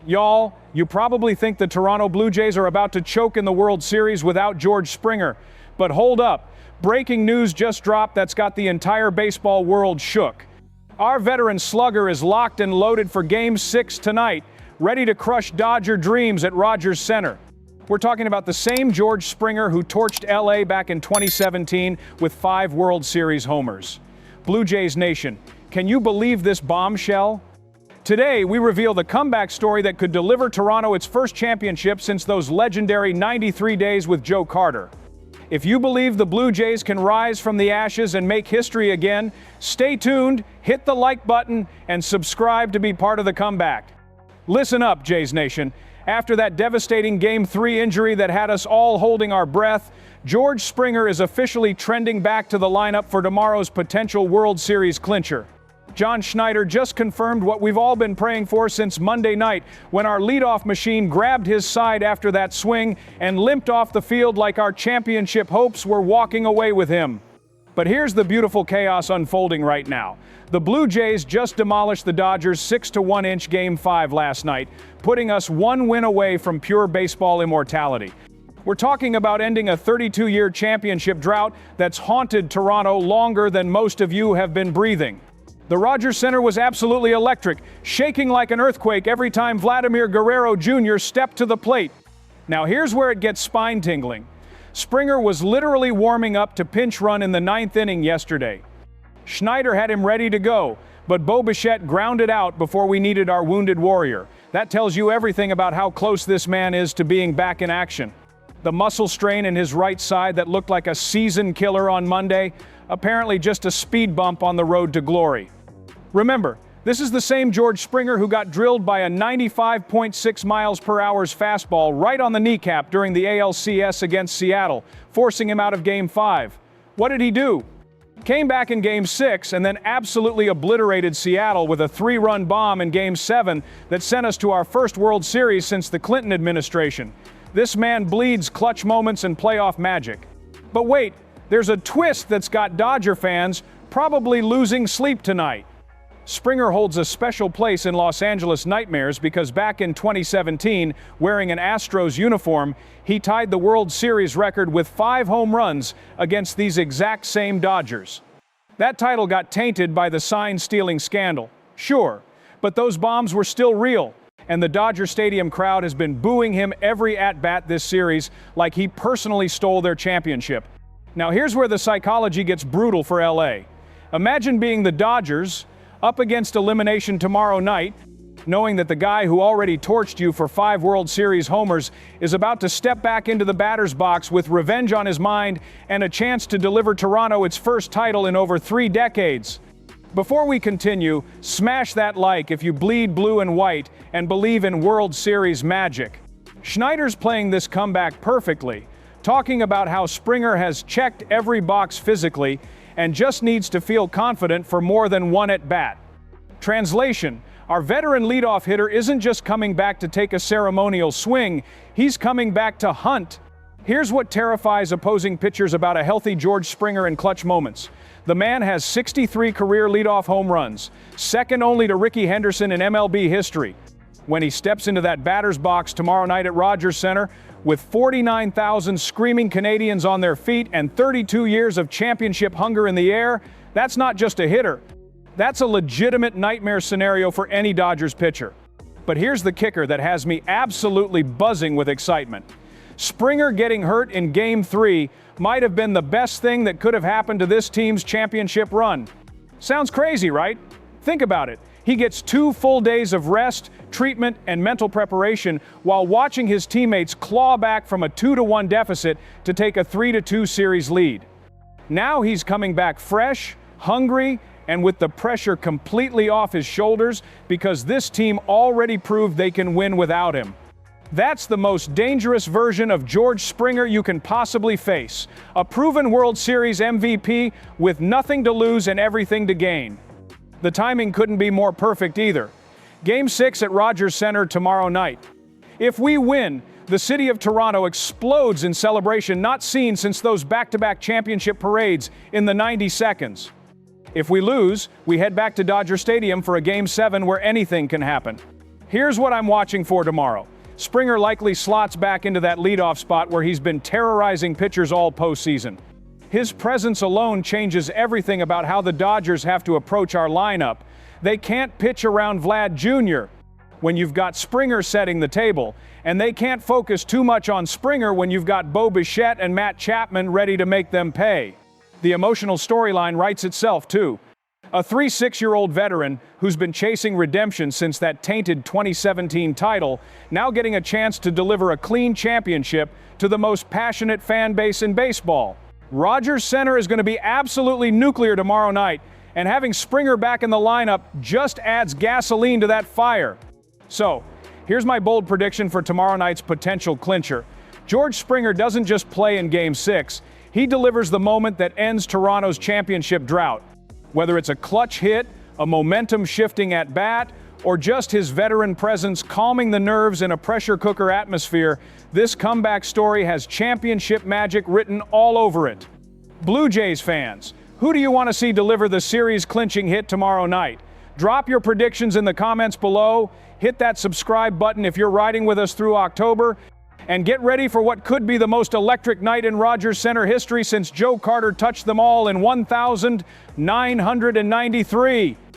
Y'all, you probably think the Toronto Blue Jays are about to choke in the World Series without George Springer. But hold up. Breaking news just dropped that's got the entire baseball world shook. Our veteran slugger is locked and loaded for Game 6 tonight, ready to crush Dodger dreams at Rogers Center. We're talking about the same George Springer who torched LA back in 2017 with 5 World Series homers. Blue Jays Nation, can you believe this bombshell? Today, we reveal the comeback story that could deliver Toronto its first championship since those legendary 93 days with Joe Carter. If you believe the Blue Jays can rise from the ashes and make history again, stay tuned, hit the like button, and subscribe to be part of the comeback. Listen up, Jays Nation. After that devastating Game 3 injury that had us all holding our breath, George Springer is officially trending back to the lineup for tomorrow's potential World Series clincher. John Schneider just confirmed what we've all been praying for since Monday night when our leadoff machine grabbed his side after that swing and limped off the field like our championship hopes were walking away with him. But here's the beautiful chaos unfolding right now. The Blue Jays just demolished the Dodgers 6-1 Game 5 last night, putting us one win away from pure baseball immortality. We're talking about ending a 32-year championship drought that's haunted Toronto longer than most of you have been breathing. The Rogers Center was absolutely electric, shaking like an earthquake every time Vladimir Guerrero Jr. stepped to the plate. Now here's where it gets spine-tingling. Springer was literally warming up to pinch run in the 9th inning yesterday. Schneider had him ready to go, but Bo Bichette grounded out before we needed our wounded warrior. That tells you everything about how close this man is to being back in action. The muscle strain in his right side that looked like a season killer on Monday, apparently just a speed bump on the road to glory. Remember, this is the same George Springer who got drilled by a 95.6 miles per hour fastball right on the kneecap during the ALCS against Seattle, forcing him out of Game 5. What did he do? Came back in Game 6 and then absolutely obliterated Seattle with a 3-run bomb in Game 7 that sent us to our first World Series since the Clinton administration. This man bleeds clutch moments and playoff magic. But wait, there's a twist that's got Dodger fans probably losing sleep tonight. Springer holds a special place in Los Angeles nightmares because back in 2017, wearing an Astros uniform, he tied the World Series record with 5 home runs against these exact same Dodgers. That title got tainted by the sign-stealing scandal, sure, but those bombs were still real, and the Dodger Stadium crowd has been booing him every at-bat this series like he personally stole their championship. Now here's where the psychology gets brutal for LA. Imagine being the Dodgers, up against elimination tomorrow night, knowing that the guy who already torched you for 5 World Series homers is about to step back into the batter's box with revenge on his mind and a chance to deliver Toronto its first title in over 3 decades. Before we continue, smash that like if you bleed blue and white and believe in World Series magic. Schneider's playing this comeback perfectly, talking about how Springer has checked every box physically and just needs to feel confident for more than one at-bat. Translation: our veteran leadoff hitter isn't just coming back to take a ceremonial swing, he's coming back to hunt. Here's what terrifies opposing pitchers about a healthy George Springer in clutch moments. The man has 63 career leadoff home runs, second only to Rickey Henderson in MLB history. When he steps into that batter's box tomorrow night at Rogers Center, with 49,000 screaming Canadians on their feet and 32 years of championship hunger in the air, that's not just a hitter. That's a legitimate nightmare scenario for any Dodgers pitcher. But here's the kicker that has me absolutely buzzing with excitement. Springer getting hurt in Game 3 might have been the best thing that could have happened to this team's championship run. Sounds crazy, right? Think about it. He gets 2 full days of rest, treatment, and mental preparation while watching his teammates claw back from a 2-1 deficit to take a 3-2 series lead. Now he's coming back fresh, hungry, and with the pressure completely off his shoulders because this team already proved they can win without him. That's the most dangerous version of George Springer you can possibly face. A proven World Series MVP with nothing to lose and everything to gain. The timing couldn't be more perfect either. Game 6 at Rogers Center tomorrow night. If we win, the city of Toronto explodes in celebration not seen since those back-to-back championship parades in the 90 seconds. If we lose, we head back to Dodger Stadium for a Game 7 where anything can happen. Here's what I'm watching for tomorrow. Springer likely slots back into that leadoff spot where he's been terrorizing pitchers all postseason. His presence alone changes everything about how the Dodgers have to approach our lineup. They can't pitch around Vlad Jr. when you've got Springer setting the table, and they can't focus too much on Springer when you've got Bo Bichette and Matt Chapman ready to make them pay. The emotional storyline writes itself, too. A 36-year-old veteran who's been chasing redemption since that tainted 2017 title, now getting a chance to deliver a clean championship to the most passionate fan base in baseball. Rogers Center is going to be absolutely nuclear tomorrow night, and having Springer back in the lineup just adds gasoline to that fire. So, here's my bold prediction for tomorrow night's potential clincher. George Springer doesn't just play in Game 6, he delivers the moment that ends Toronto's championship drought. Whether it's a clutch hit, a momentum-shifting at-bat, or just his veteran presence calming the nerves in a pressure cooker atmosphere, this comeback story has championship magic written all over it. Blue Jays fans, who do you want to see deliver the series-clinching hit tomorrow night? Drop your predictions in the comments below, hit that subscribe button if you're riding with us through October, and get ready for what could be the most electric night in Rogers Center history since Joe Carter touched them all in 1993.